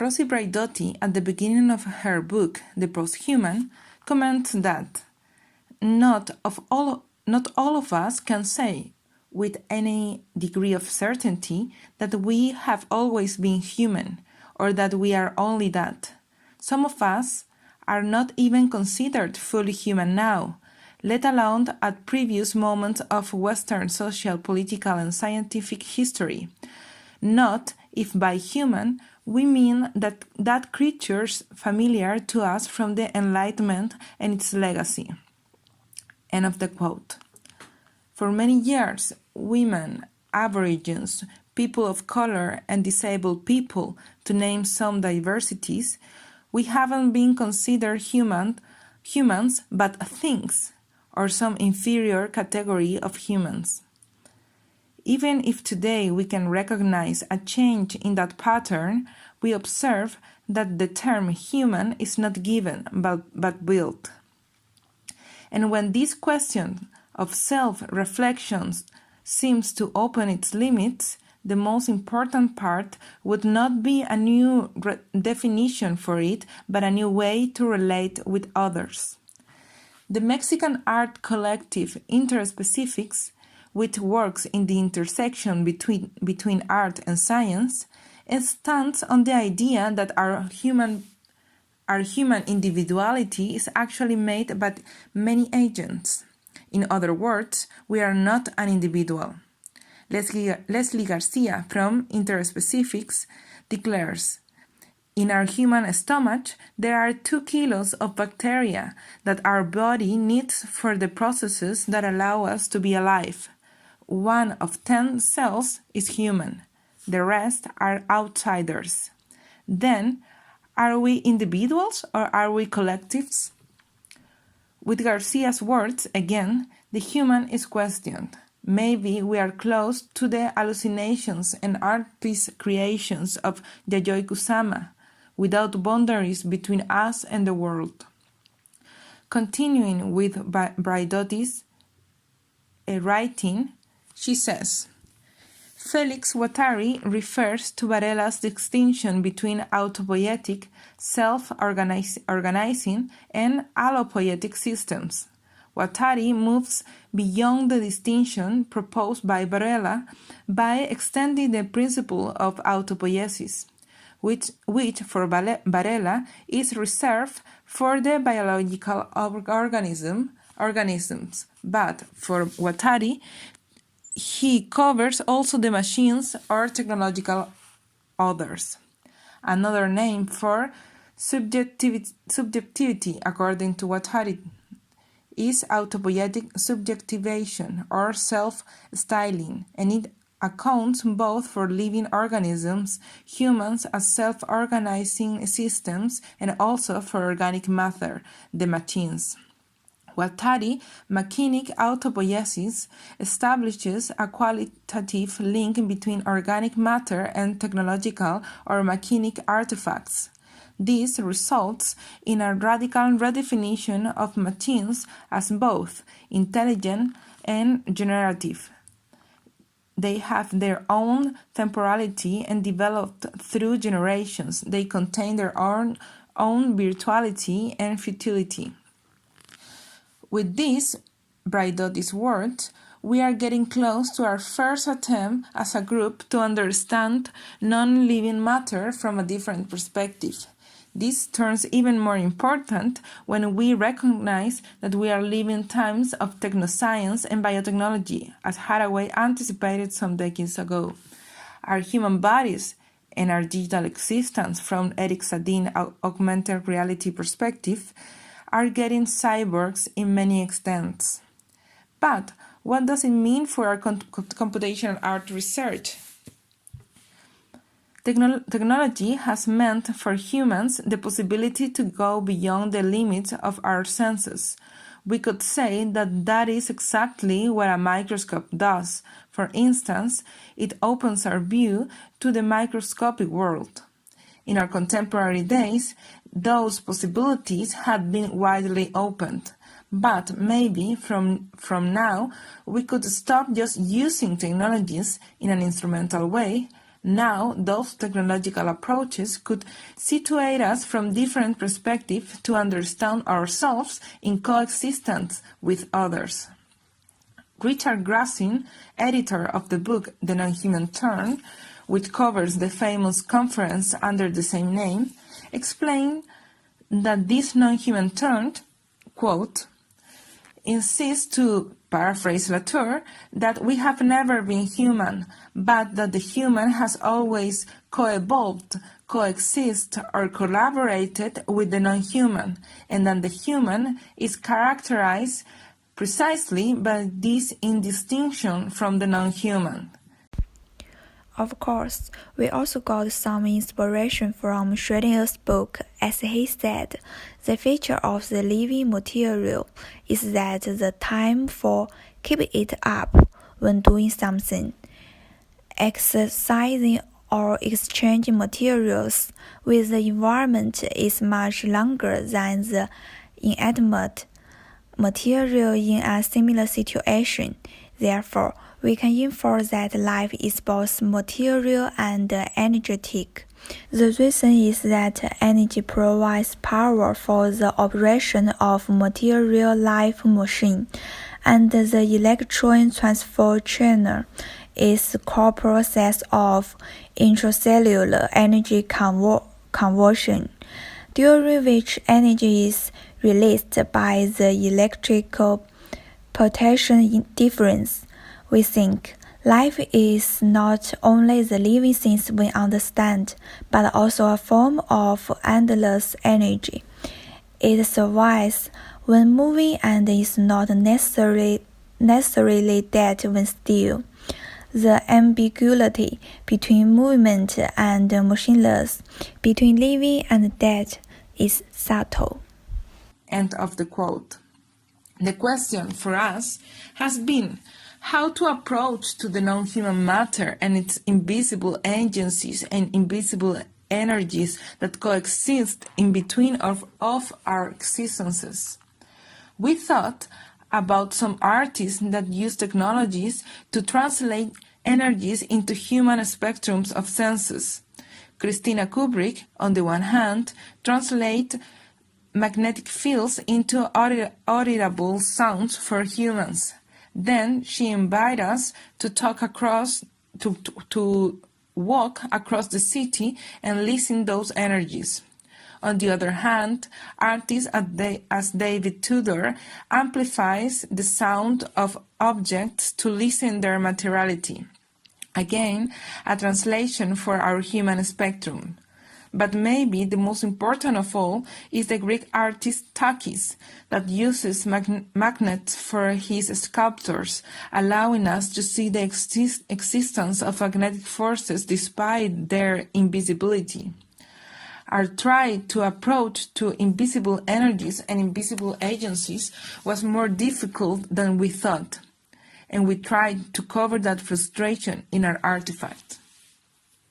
Rosi Braidotti, at the beginning of her book, The Posthuman, comments that not all of us can say with any degree of certainty that we have always been human, or that we are only that. Some of us are not even considered fully human now, let alone at previous moments of Western social, political, and scientific history. Not if by human we mean that creatures familiar to us from the Enlightenment and its legacy. End of the quote. For many years, women, aborigines, people of color, and disabled people, to name some diversities, we haven't been considered humans but things, or some inferior category of humans. Even if today we can recognize a change in that pattern, we observe that the term human is not given but built. And when this question of self-reflection seems to open its limits, the most important part would not be a new definition for it, but a new way to relate with others. The Mexican art collective Interspecifics, which works in the intersection between art and science, stands on the idea that our human individuality is actually made by many agents. In other words, we are not an individual. Leslie Garcia from Interspecifics declares, "In our human stomach, there are 2 kilos of bacteria that our body needs for the processes that allow us to be alive. 1 of 10 cells is human. The rest are outsiders. Then, are we individuals or are we collectives?" With Garcia's words, again, the human is questioned. Maybe we are close to the hallucinations and artist creations of Yayoi Kusama, without boundaries between us and the world. Continuing with Braidotti's writing, she says, Felix Guattari refers to Varela's distinction between autopoietic, self-organizing, and allopoietic systems. Guattari moves beyond the distinction proposed by Varela by extending the principle of autopoiesis, which for Varela is reserved for the biological organisms, but for Guattari, he covers also the machines or technological others. Another name for subjectivity, according to Guattari, is autopoietic subjectivation or self-styling, and it accounts both for living organisms, humans as self-organizing systems, and also for organic matter, the machines. Guattari, mechanic autopoiesis, establishes a qualitative link between organic matter and technological or mechanic artifacts. This results in a radical redefinition of machines as both intelligent and generative. They have their own temporality and developed through generations. They contain their own virtuality and futility. With this, Braidotti's words, we are getting close to our first attempt as a group to understand non-living matter from a different perspective. This turns even more important when we recognize that we are living times of technoscience and biotechnology, as Haraway anticipated some decades ago. Our human bodies and our digital existence from Eric Sadin's augmented reality perspective are getting cyborgs in many extents. But what does it mean for our computational art research? Technology has meant for humans the possibility to go beyond the limits of our senses. We could say that is exactly what a microscope does. For instance, it opens our view to the microscopic world. In our contemporary days, those possibilities had been widely opened. But maybe from now, we could stop just using technologies in an instrumental way Now, those technological approaches could situate us from different perspectives to understand ourselves in coexistence with others. Richard Grassin, editor of the book The Non-Human Turn, which covers the famous conference under the same name, explained that this non-human turn, quote, insists, to paraphrase Latour, that we have never been human, but that the human has always co-evolved, coexisted, or collaborated with the non-human, and that the human is characterized precisely by this indistinction from the non-human. Of course, we also got some inspiration from Schrödinger's book. As he said, the feature of the living material is that the time for keeping it up when doing something, exercising or exchanging materials with the environment is much longer than the inanimate material in a similar situation. Therefore, we can infer that life is both material and energetic. The reason is that energy provides power for the operation of material life machine, and the electron transfer channel is the core process of intracellular energy conversion, during which energy is released by the electrical potential difference. We think life is not only the living things we understand, but also a form of endless energy. It survives when moving and is not necessarily dead when still. The ambiguity between movement and motionless, between living and dead, is subtle. End of the quote. The question for us has been how to approach to the non-human matter and its invisible agencies and invisible energies that coexist in between of our existences. We thought about some artists that use technologies to translate energies into human spectrums of senses. Christina Kubrick, on the one hand, translates magnetic fields into audible sounds for humans. Then she invited us to walk across the city and listen those energies. On the other hand, artists as David Tudor amplifies the sound of objects to listen their materiality. Again, a translation for our human spectrum. But maybe the most important of all is the Greek artist Takis, that uses magnets for his sculptures, allowing us to see the existence of magnetic forces despite their invisibility. Our try to approach to invisible energies and invisible agencies was more difficult than we thought, and we tried to cover that frustration in our artifact.